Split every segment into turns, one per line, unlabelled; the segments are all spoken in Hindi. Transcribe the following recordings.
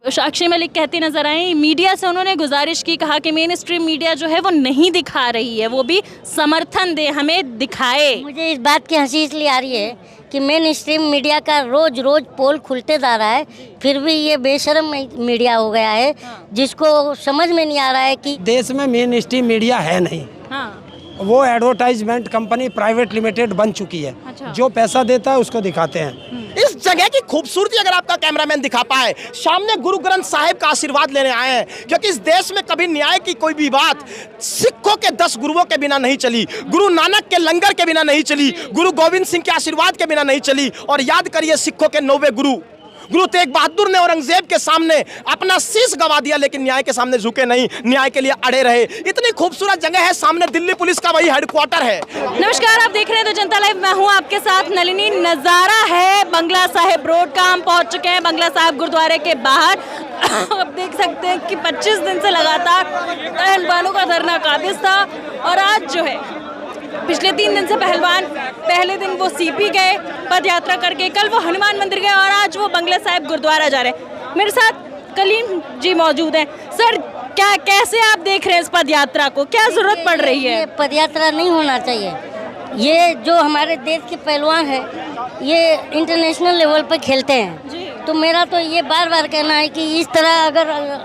साक्षी मलिक कहती नजर आई, मीडिया से उन्होंने गुजारिश की, कहा कि मेन स्ट्रीम मीडिया जो है वो नहीं दिखा रही है, वो भी समर्थन दे, हमें दिखाए।
मुझे इस बात की हंसी इसलिए आ रही है कि मेन स्ट्रीम मीडिया का रोज रोज पोल खुलते जा रहा है, फिर भी ये बेशर्म मीडिया हो गया है, जिसको समझ में नहीं आ रहा है कि
देश में मेन स्ट्रीम मीडिया है नहीं।
हाँ।
वो एडवर्टाइजमेंट कंपनी प्राइवेट लिमिटेड बन चुकी है।
अच्छा।
जो पैसा देता है उसको दिखाते हैं।
इस जगह की खूबसूरती अगर आपका कैमरामैन दिखा पाए, सामने गुरु ग्रंथ साहिब का आशीर्वाद लेने आए हैं, क्योंकि इस देश में कभी न्याय की कोई भी बात सिखों के 10 गुरुओं के बिना नहीं चली, गुरु नानक के लंगर के बिना नहीं चली, गुरु गोविंद सिंह के आशीर्वाद के बिना नहीं चली। और याद करिए सिखों के 9वें गुरु तेग बहादुर ने औरंगजेब के सामने अपना शीश गवा दिया, लेकिन न्याय के सामने झुके नहीं, न्याय के लिए अड़े रहे। इतनी खूबसूरत जगह है, सामने दिल्ली पुलिस का वही हेडक्वार्टर है।
नमस्कार, आप देख रहे हैं तो जनता लाइव, मैं हूं आपके साथ नलिनी। नज़ारा है बंगला साहिब रोड का, हम पहुंच चुके हैं बंगला साहिब गुरुद्वारे के बाहर। आप देख सकते हैं कि 25 दिन से लगातार पहलवानों का धरना काबिज था, और आज जो है पिछले 3 दिन से पहलवान, पहले दिन वो सीपी गए पद यात्रा करके, कल वो हनुमान मंदिर गए, और आज वो बंगला साहिब गुरुद्वारा जा रहे हैं। मेरे साथ कलीम जी मौजूद हैं। सर, क्या कैसे आप देख रहे हैं इस पद यात्रा को, क्या जरूरत पड़ रही है?
ये पद यात्रा नहीं होना चाहिए। ये जो हमारे देश के पहलवान हैं, ये इंटरनेशनल लेवल पर खेलते हैं, तो मेरा तो ये बार बार कहना है कि इस तरह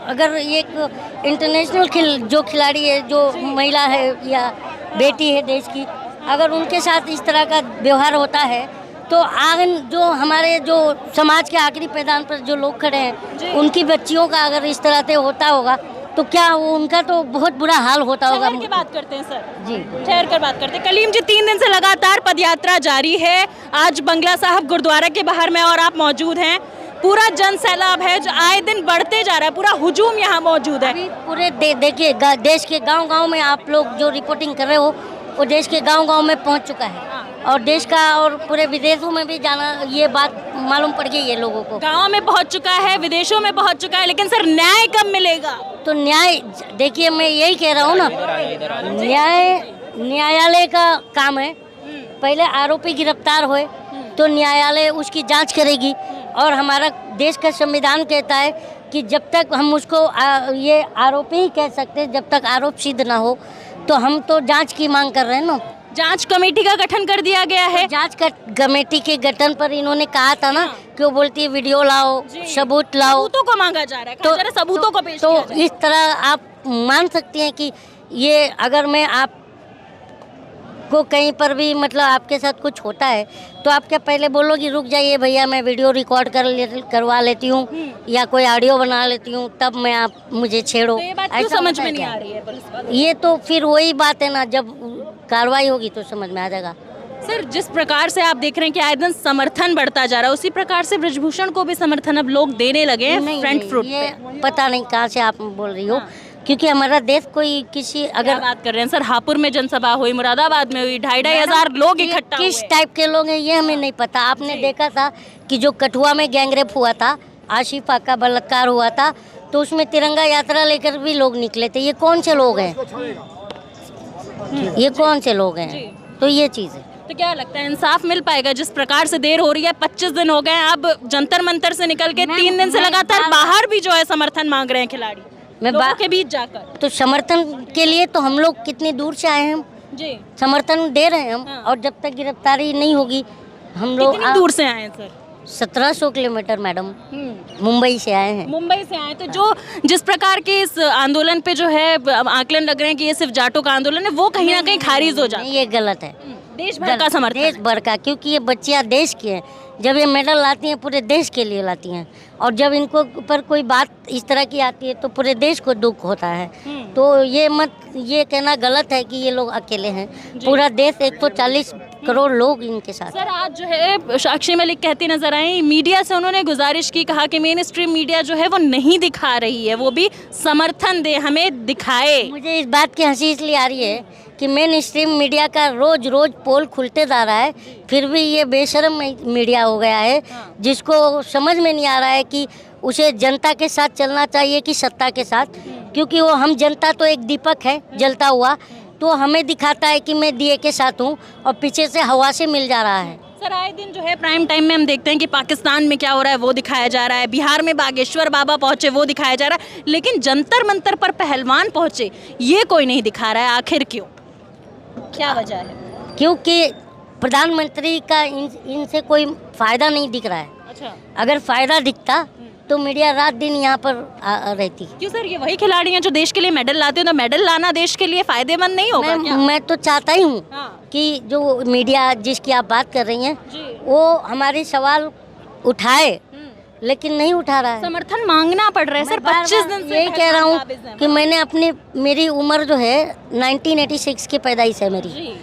अगर एक इंटरनेशनल जो खिलाड़ी है, जो महिला है या बेटी है देश की, अगर उनके साथ इस तरह का व्यवहार होता है, तो आगे जो हमारे जो समाज के आखिरी पैदान पर जो लोग खड़े हैं, उनकी बच्चियों का अगर इस तरह से होता होगा, तो क्या वो उनका तो बहुत बुरा हाल होता होगा।
ठहर के बात करते हैं सर
जी,
ठहर कर बात करते हैं। कलीम जी, 3 दिन से लगातार पदयात्रा जारी है। आज बंगला साहिब गुरुद्वारा के बाहर में और आप मौजूद हैं। पूरा जन सैलाब है जो आए दिन बढ़ते जा रहा है, पूरा हुजूम यहाँ मौजूद है।
अभी पूरे देखिए देश के गांव-गांव में आप लोग जो रिपोर्टिंग कर रहे हो, वो देश के गांव-गांव में पहुंच चुका है, और देश का और पूरे विदेशों में भी जाना, ये बात मालूम पड़ गई है लोगों को।
गाँव में पहुँच चुका है, विदेशों में पहुँच चुका है, लेकिन सर न्याय कब मिलेगा?
तो न्याय, देखिए मैं यही कह रहा हूँ ना, न्यायालय का काम है। पहले आरोपी गिरफ्तार हुए तो न्यायालय उसकी जांच करेगी, और हमारा देश का संविधान कहता है कि जब तक हम उसको ये आरोपी ही कह सकते हैं, जब तक आरोप सिद्ध ना हो, तो हम तो जांच की मांग कर रहे हैं ना।
जांच कमेटी का गठन कर दिया गया है।
जांच कमेटी के गठन पर इन्होंने कहा था ना कि वो बोलती है वीडियो लाओ, सबूत लाओ,
सबूतों को मांगा जा रहा है, तो सबूतों को पेश किया जाए।
इस तरह आप मान सकते हैं कि ये अगर मैं आप को कहीं पर भी मतलब आपके साथ कुछ होता है, तो आप क्या पहले बोलोगी रुक जाइए भैया, मैं वीडियो रिकॉर्ड करवा लेती हूँ या कोई ऑडियो बना लेती हूँ, तब मैं आप मुझे छेड़ो?
तो ये बात क्यों समझ में नहीं आ रही है पुलिस वालों?
ये तो फिर वही बात है ना, जब कार्रवाई होगी तो समझ में आ जाएगा।
सर, जिस प्रकार से आप देख रहे हैं कि आए दिन समर्थन बढ़ता जा रहा है, उसी प्रकार से ब्रजभूषण को भी समर्थन अब लोग देने लगे हैं फ्रंट फ्रूट पे।
पता नहीं कहाँ से आप बोल रही हो, क्योंकि हमारा देश कोई किसी अगर
बात कर रहे हैं सर, हापुड़ में जनसभा हुई, मुरादाबाद में हुई, 2,500 लोग इकट्ठा हुए।
किस टाइप के लोग हैं ये हमें नहीं पता। आपने देखा था कि जो कठुआ में गैंगरेप हुआ था, आशिफा का बलात्कार हुआ था, तो उसमें तिरंगा यात्रा लेकर भी लोग निकले थे। ये कौन से लोग हैं? ये कौन से लोग हैं? तो ये चीज़ है।
तो क्या लगता है इंसाफ मिल पाएगा? जिस प्रकार से देर हो रही है, 25 दिन हो गए, अब जंतर मंतर से निकल के 3 दिन से लगातार बाहर भी जो है समर्थन मांग रहे हैं खिलाड़ी, लोगों के बीच जाकर।
तो समर्थन के लिए तो हम लोग कितनी दूर से आए हैं, हम
जी
समर्थन दे रहे हैं हम। और जब तक गिरफ्तारी नहीं होगी, हम लोग
कितनी दूर से आए हैं सर?
1700 किलोमीटर मैडम, मुंबई से आए हैं।
मुंबई से आए, तो जिस प्रकार के इस आंदोलन पे जो है आकलन लग रहे हैं कि ये सिर्फ जाटों का आंदोलन है, वो कहीं ना कहीं खारिज हो जाए।
ये गलत है।
देश भर का समर्थन,
देश भर का, क्योंकि ये बच्चियां देश की हैं। जब ये मेडल लाती हैं पूरे देश के लिए लाती हैं, और जब इनको ऊपर कोई बात इस तरह की आती है तो पूरे देश को दुख होता है। तो ये कहना गलत है कि ये लोग अकेले हैं। पूरा देश 140 करोड़ लोग इनके साथ।
सर, आज जो है साक्षी मलिक कहती नजर आई, मीडिया से उन्होंने गुजारिश की, कहा कि मेन स्ट्रीम मीडिया जो है वो नहीं दिखा रही है, वो भी समर्थन दे, हमें दिखाए।
मुझे इस बात की हंसी इसलिए आ रही है कि मेन स्ट्रीम मीडिया का रोज रोज पोल खुलते जा रहा है, फिर भी ये बेशर्म मीडिया हो गया है, जिसको समझ में नहीं आ रहा है कि उसे जनता के साथ चलना चाहिए कि सत्ता के साथ। क्योंकि वो हम जनता तो एक दीपक है जलता हुआ, तो हमें दिखाता है कि मैं दिए के साथ हूँ, और पीछे से हवा से मिल जा रहा है।
सर आए दिन जो है प्राइम टाइम में हम देखते हैं कि पाकिस्तान में क्या हो रहा है वो दिखाया जा रहा है, बिहार में बागेश्वर बाबा पहुंचे वो दिखाया जा रहा है, लेकिन जंतर मंतर पर पहलवान पहुंचे ये कोई नहीं दिखा रहा है। आखिर क्यों, क्या वजह है?
क्योंकि प्रधानमंत्री का इनसे कोई फायदा नहीं दिख रहा है।
अच्छा,
अगर फायदा दिखता तो मीडिया रात दिन यहाँ पर रहती।
क्यों सर? ये वही खिलाड़ी हैं जो देश के लिए मेडल लाते हैं, तो मेडल लाना देश के लिए फायदेमंद नहीं होगा क्या?
मैं तो चाहता ही हूँ
हाँ।
कि जो मीडिया जिसकी आप बात कर रही हैं
जी।
वो हमारे सवाल उठाए, लेकिन नहीं उठा रहा है।
समर्थन मांगना पड़ रहा है सर। 25 दिन से
यही कह रहा हूँ कि मैंने मेरी उम्र जो है 1986 की पैदाइश है मेरी,
जी।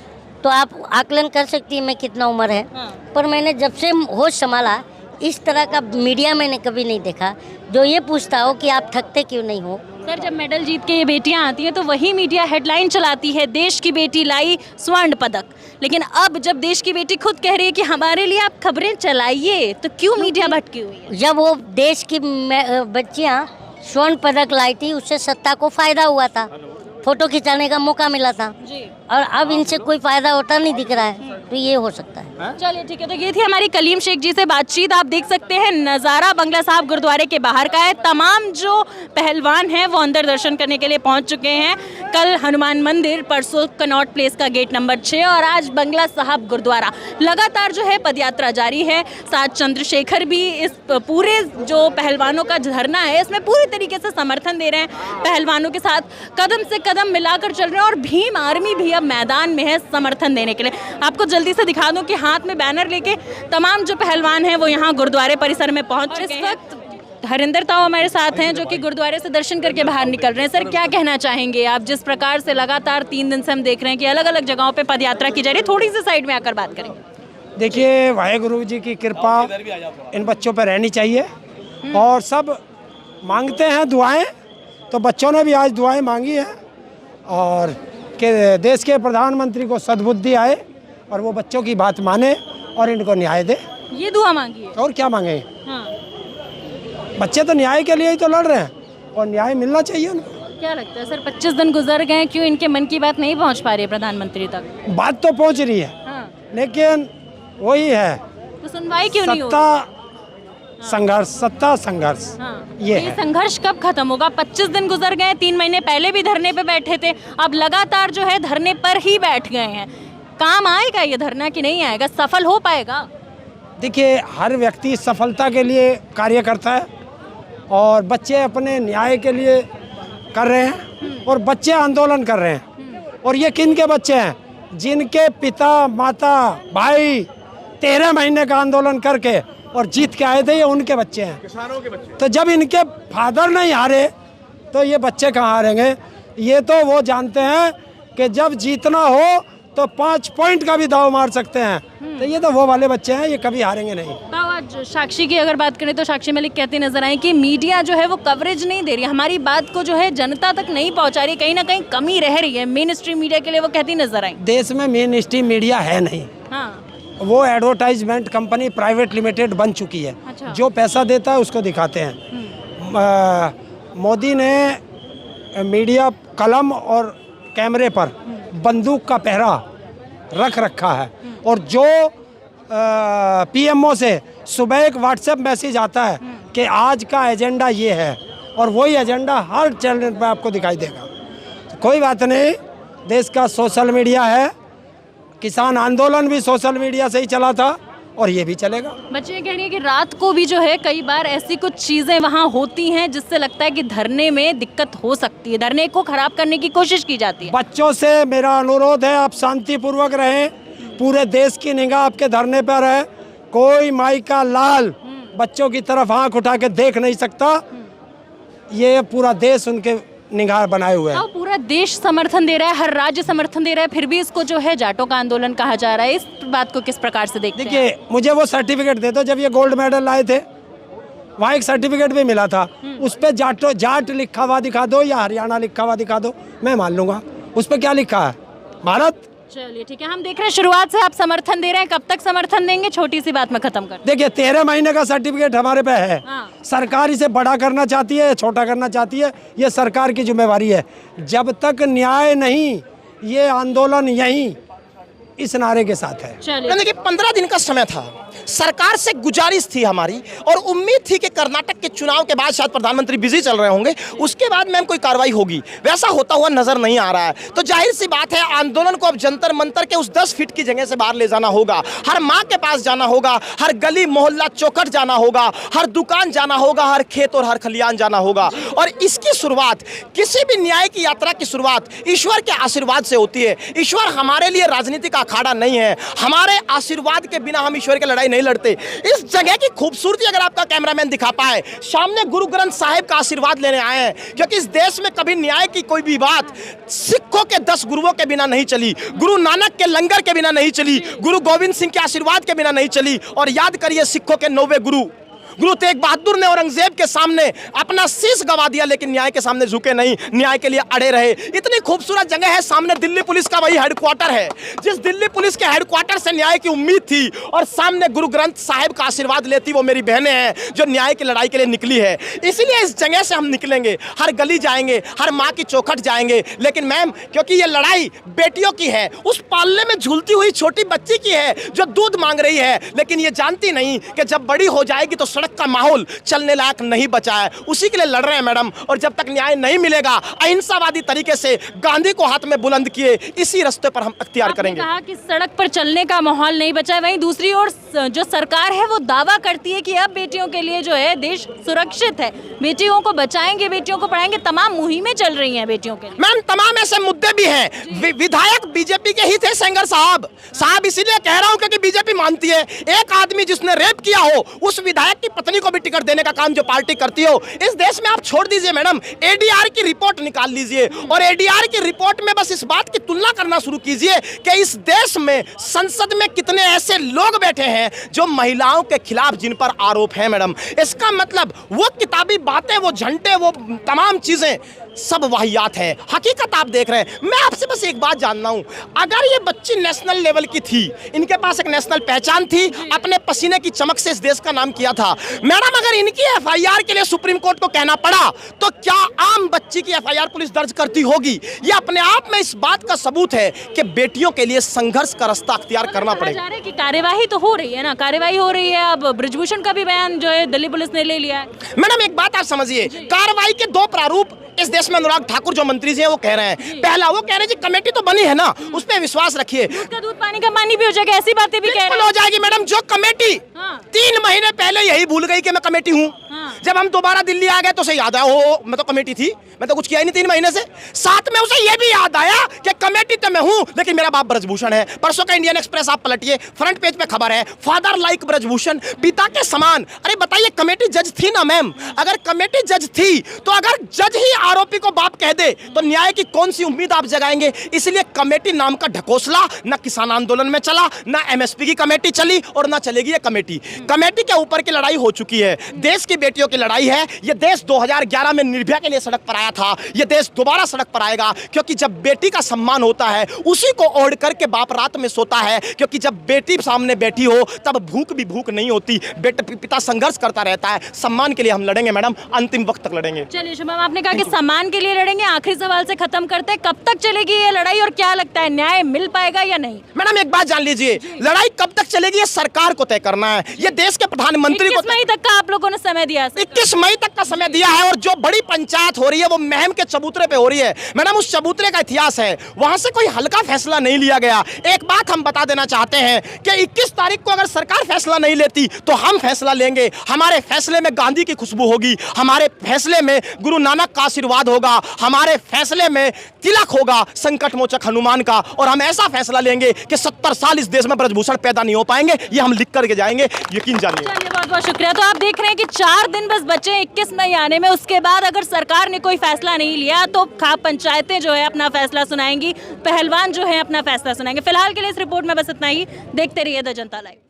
तो आप आकलन कर सकती हैं मैं कितना उम्र है।
हाँ।
पर मैंने जब से होश संभाला इस तरह का मीडिया मैंने कभी नहीं देखा जो ये पूछता हो कि आप थकते क्यों नहीं हो।
सर जब मेडल जीत के ये बेटियां आती हैं तो वही मीडिया हेडलाइन चलाती है, देश की बेटी लाई स्वर्ण पदक, लेकिन अब जब देश की बेटी खुद कह रही है कि हमारे लिए आप खबरें चलाइए, तो क्यों मीडिया भटकी हुई है?
जब वो देश की बच्चियाँ स्वर्ण पदक लाई थी उससे सत्ता को फायदा हुआ था, फोटो खिंचाने का मौका मिला था,
जी।
और अब इनसे कोई फायदा होता नहीं दिख रहा है, तो ये हो सकता है।
चलिए ठीक है, तो ये थी हमारी कलीम शेख जी से बातचीत। आप देख सकते हैं नज़ारा बंगला साहब गुरुद्वारे के बाहर का है। तमाम जो पहलवान हैं वो अंदर दर्शन करने के लिए पहुंच चुके हैं। कल हनुमान मंदिर, परसों कनॉट प्लेस का गेट नंबर 6 और आज बंगला साहब गुरुद्वारा। लगातार जो है पदयात्रा जारी है। साथ चंद्रशेखर भी इस पूरे जो पहलवानों का धरना है इसमें पूरी तरीके से समर्थन दे रहे हैं। पहलवानों के साथ कदम से कदम मिलाकर चल रहे हैं और भीम आर्मी भी अब मैदान में है समर्थन देने के लिए। आपको जल्दी से दिखा दूं कि हाथ में बैनर लेके तमाम जो पहलवान हैं वो यहाँ गुरुद्वारे परिसर में पहुंच चुके हैं। इस वक्त हरिंदर ताऊ हमारे साथ हैं जो कि गुरुद्वारे से दर्शन करके बाहर निकल रहे हैं। सर क्या कहना चाहेंगे आप, जिस प्रकार से लगातार 3 दिन से हम देख रहे हैं कि अलग अलग जगहों पे पदयात्रा की जा रही है? थोड़ी सी साइड में आकर बात करेंगे।
देखिए, वाहेगुरु जी की कृपा इन बच्चों पर रहनी चाहिए और सब मांगते हैं दुआएं, तो बच्चों ने भी आज दुआएं मांगी हैं और कि देश के प्रधानमंत्री को सद्बुद्धि आए और वो बच्चों की बात माने और इनको न्याय दे।
ये दुआ मांगी है।
और क्या मांगे?
हाँ।
बच्चे तो न्याय के लिए ही तो लड़ रहे हैं और न्याय मिलना चाहिए उनको।
क्या लगता है सर 25 दिन गुजर गए, क्यों इनके मन की बात नहीं पहुंच पा रही है प्रधानमंत्री तक?
बात तो पहुंच रही है,
हाँ।
लेकिन वही है,
तो सुनवाई क्यों नहीं हो?
सत्ता संघर्ष।
हाँ।
ये
ये
है।
संघर्ष कब खत्म होगा? 25 दिन गुजर गए, 3 महीने पहले भी धरने पे बैठे थे, अब लगातार जो है धरने पर ही बैठ गए हैं। काम आएगा ये धरना कि नहीं आएगा? सफल हो पाएगा?
देखिए, हर व्यक्ति सफलता के लिए कार्य करता है और बच्चे अपने न्याय के लिए कर रहे हैं और बच्चे आंदोलन कर रहे हैं। और ये किन के बच्चे हैं? जिनके पिता माता भाई 13 महीने का आंदोलन करके और जीत के आए थे, ये उनके बच्चे हैं, किसानों के बच्चे। तो जब इनके फादर नहीं हारे तो ये बच्चे कहाँ हारेंगे? ये तो वो जानते हैं कि जब जीतना हो तो 5 पॉइंट का भी दाव मार सकते हैं, तो ये तो वो वाले बच्चे हैं, ये कभी हारेंगे नहीं।
तो आज साक्षी की अगर बात करें तो साक्षी मलिक कहती नजर आई कि मीडिया जो है वो कवरेज नहीं दे रही, हमारी बात को जो है जनता तक नहीं पहुंचा रही, कहीं ना कहीं कमी रह रही है मेन स्ट्रीम मीडिया के लिए, वो कहती नजर आई।
देश में मेन स्ट्रीम मीडिया है नहीं,
हाँ।
वो एडवर्टाइजमेंट कंपनी प्राइवेट लिमिटेड बन चुकी है।
अच्छा।
जो पैसा देता है उसको दिखाते हैं। मोदी ने मीडिया कलम और कैमरे पर बंदूक का पहरा रख रखा है और जो पीएमओ से सुबह एक व्हाट्सएप मैसेज आता है कि आज का एजेंडा ये है और वही एजेंडा हर चैनल पर आपको दिखाई देगा। तो कोई बात नहीं, देश का सोशल मीडिया है, किसान आंदोलन भी सोशल मीडिया से ही चला था और ये भी चलेगा।
बच्चे ये कह रही है कि रात को भी जो है कई बार ऐसी कुछ चीज़ें वहाँ होती हैं जिससे लगता है कि धरने में दिक्कत हो सकती है, धरने को खराब करने की कोशिश की जाती है।
बच्चों से मेरा अनुरोध है, आप शांतिपूर्वक रहें, पूरे देश की निगाह आपके धरने पर है, कोई माई का लाल बच्चों की तरफ आंख उठा के देख नहीं सकता, ये पूरा देश उनके निगाह बनाए हुए हैं।
पूरा देश समर्थन दे रहा है, हर राज्य समर्थन दे रहा है, फिर भी इसको जो है जाटों का आंदोलन कहा जा रहा है। इस बात को किस प्रकार से देखते हैं?
देखिए, मुझे वो सर्टिफिकेट दे दो, जब ये गोल्ड मेडल लाए थे वहाँ एक सर्टिफिकेट भी मिला था, उस पर जाट लिखा हुआ दिखा दो या हरियाणा लिखा हुआ दिखा दो, मैं मान लूँगा। उस पर क्या लिखा है? भारत।
चलिए ठीक है, हम देख रहे हैं शुरुआत से आप समर्थन दे रहे हैं, कब तक समर्थन देंगे? छोटी सी बात में खत्म कर।
देखिए, 13 महीने का सर्टिफिकेट हमारे पे है।
हाँ।
सरकार इसे बड़ा करना चाहती है, छोटा करना चाहती है, ये सरकार की जिम्मेवारी है। जब तक न्याय नहीं, ये आंदोलन यहीं इस नारे के साथ है।
चलिए
देखिए 15 दिन का समय था, सरकार से गुजारिश थी हमारी और उम्मीद थी कि कर्नाटक के चुनाव के बाद शायद प्रधानमंत्री बिजी चल रहे होंगे, उसके बाद मैम कोई कार्रवाई होगी, वैसा होता हुआ नजर नहीं आ रहा है। तो जाहिर सी बात है आंदोलन को अब जंतर मंतर के उस 10 फीट की जगह से बाहर ले जाना होगा, हर माँ के पास जाना होगा, हर गली मोहल्ला चौखट जाना होगा, हर दुकान जाना होगा, हर खेत और हर खलियान जाना होगा। और इसकी शुरुआत, किसी भी न्याय की यात्रा की शुरुआत ईश्वर के आशीर्वाद से होती है। ईश्वर हमारे लिए राजनीति का अखाड़ा नहीं है, हमारे आशीर्वाद के बिना हम ईश्वर की लड़ाई नहीं लड़ते। इस जगह की खूबसूरती अगर आपका कैमरामैन दिखा पाए, सामने गुरु ग्रंथ साहिब का आशीर्वाद लेने आए हैं, क्योंकि इस देश में कभी न्याय की कोई भी बात सिखों के 10 गुरुओं के बिना नहीं चली, गुरु नानक के लंगर के बिना नहीं चली, गुरु गोविंद सिंह के आशीर्वाद के बिना नहीं चली। और याद करिए सिखों के 9वें गुरु तेग बहादुर ने औरंगजेब के सामने अपना शीश गवा दिया, लेकिन न्याय के सामने झुके नहीं, न्याय के लिए अड़े रहे। इतनी खूबसूरत जगह है, सामने दिल्ली पुलिस का वही हेडक्वार्टर है, जिस दिल्ली पुलिस के हेडक्वार्टर से न्याय की उम्मीद थी, और सामने गुरु ग्रंथ साहिब का आशीर्वाद लेती वो मेरी बहनें हैं जो न्याय की लड़ाई के लिए निकली है। इसीलिए इस जगह से हम निकलेंगे, हर गली जाएंगे, हर माँ की चौखट जाएंगे। लेकिन मैम, क्योंकि ये लड़ाई बेटियों की है, उस पालने में झूलती हुई छोटी बच्ची की है जो दूध मांग रही है, लेकिन ये जानती नहीं कि जब बड़ी हो जाएगी तो सड़क का माहौल चलने लायक नहीं बचा है। उसी के लिए लड़ रहे हैं मैडम। और जब तक न्याय नहीं मिलेगा, अहिंसावादी तरीके से गांधी को हाथ में बुलंद किए इसी रास्ते पर हम अख्तियार करेंगे।
कहा कि सड़क पर चलने का माहौल नहीं बचा है, वहीं दूसरी ओर जो सरकार है वो दावा करती है कि अब बेटियों के लिए जो है देश सुरक्षित है, बेटियों को बचाएंगे, बेटियों को पढ़ाएंगे, तमाम मुहिमें चल रही हैं बेटियों के लिए।
मैम तमाम ऐसे मुद्दे भी हैं। विधायक बीजेपी के ही थे सेंगर साहब इसीलिए कह रहा हूं क्योंकि बीजेपी मानती है एक आदमी जिसने रेप किया हो उस विधायक की पत्नी को भी टिकट देने का काम जो पार्टी करती हो इस देश में आप छोड़ दीजिए मैडम। एडीआर की रिपोर्ट निकाल लीजिए और एडीआर की रिपोर्ट में बस इस बात की तुलना करना शुरू कीजिए कि इस देश में संसद में कितने ऐसे लोग बैठे हैं जो महिलाओं के खिलाफ जिन पर आरोप है मैडम। इसका मतलब वो किताबी बातें, वो झंडे, वो तमाम चीजें सब वाहियात है। हकीकत आप देख रहे हैं। मैं आपसे बस एक बात जानना हूं, अगर ये बच्ची नेशनल लेवल की थी, इनके पास एक नेशनल पहचान थी, अपने पसीने की चमक से इस देश का नाम किया था, मैडम अगर इनकी एफआईआर के लिए सुप्रीम कोर्ट को कहना पड़ा तो क्या आम बच्ची की एफआईआर पुलिस दर्ज करती होगी? ये अपने आप में इस बात का सबूत है कि बेटियों के लिए संघर्ष का रास्ता अख्तियार करना पड़ेगा।
कि कार्यवाही तो हो रही है ना, कार्यवाही हो रही है। अब ब्रजभूषण का भी बयान जो है दिल्ली पुलिस ने ले लिया है।
मैडम एक बात आप समझिए, कार्रवाई के 2 प्रारूप इस देश में अनुराग ठाकुर जो मंत्री जी हैं वो कह रहे हैं। पहला वो कह रहे हैं जी कमेटी तो बनी है ना, उस पर विश्वास रखिए,
दूध का दूध पानी का पानी भी हो जाएगा, ऐसी बातें भी कह रहे हैं।
हो जाएगी मैडम। जो कमेटी 3 महीने पहले यही भूल गई कि मैं कमेटी हूँ, जब हम दोबारा दिल्ली आ गए तो उसे याद आया ओ मैं तो कमेटी थी, मैं तो कुछ किया ही नहीं 3 महीने से। साथ में उसे ये भी याद आया कि कमेटी तो मैं हूँ लेकिन मेरा बाप ब्रजभूषण है। परसों का इंडियन एक्सप्रेस आप पलटिए, फ्रंट पेज पे खबर है, फादर लाइक ब्रजभूषण, पिता के समान। अरे बताइए कमेटी जज थी ना मैम? अगर कमेटी जज थी तो अगर जज ही आरोपी को बाप कह दे तो न्याय की कौन सी उम्मीद आप जगाएंगे? इसलिए कमेटी नाम का ढकोसला न किसान आंदोलन में चला, न एमएसपी की कमेटी चली और न चलेगी ये कमेटी। कमेटी के ऊपर की लड़ाई हो चुकी है, देश की बेटियों की लड़ाई है। ये देश 2011 में निर्भया के लिए सड़क पर आया था, ये देश दोबारा सड़क पर आएगा, क्योंकि जब बेटी का सम्मान होता है उसी को ओढ़ करके बाप रात में सोता है, क्योंकि जब बेटी सामने बैठी हो तब भूख भी भूख नहीं होती। पिता संघर्ष करता रहता है। सम्मान के लिए हम लड़ेंगे मैडम, अंतिम वक्त तक लड़ेंगे।
चलिए शुभम, आपने कहा कि सम्मान के लिए लड़ेंगे, आखिरी सवाल से खत्म करते हैं, कब तक चलेगी ये लड़ाई और क्या लगता है न्याय मिल पाएगा या नहीं?
मैडम एक बात जान लीजिए, लड़ाई कब तक चलेगी ये सरकार को तय करना है, ये देश के प्रधानमंत्री को।
21 मई तक का आप लोगों ने समय दिया है।
21 मई तक का समय दिया है और जो बड़ी पंचायत हो रही है वो महम के चबूतरे पे हो रही है मैडम। उस चबूतरे का इतिहास है, वहां से कोई हल्का फैसला नहीं लिया गया। एक बात हम बता देना चाहते हैं कि 21 तारीख को अगर सरकार फैसला नहीं लेती तो हम फैसला लेंगे। हमारे फैसले में गांधी की खुशबू होगी, हमारे फैसले में गुरु नानक का आशीर्वाद होगा, हमारे फैसले में तिलक होगा संकट मोचक हनुमान का, और हम ऐसा फैसला लेंगे कि 70 साल इस देश में ब्रजभूषण पैदा नहीं हो पाएंगे। ये हम लिख करके जाएंगे, यकीन जानिए।
बहुत बहुत शुक्रिया। तो आप देख रहे हैं कि 4 दिन बस बचे 21 मई आने में, उसके बाद अगर सरकार ने कोई फैसला नहीं लिया तो पंचायतें जो है अपना फैसला सुनाएंगी, पहलवान जो है अपना फैसला सुनाएंगे। फिलहाल के लिए इस रिपोर्ट में बस इतना ही। देखते रहिए द जनता लाइव।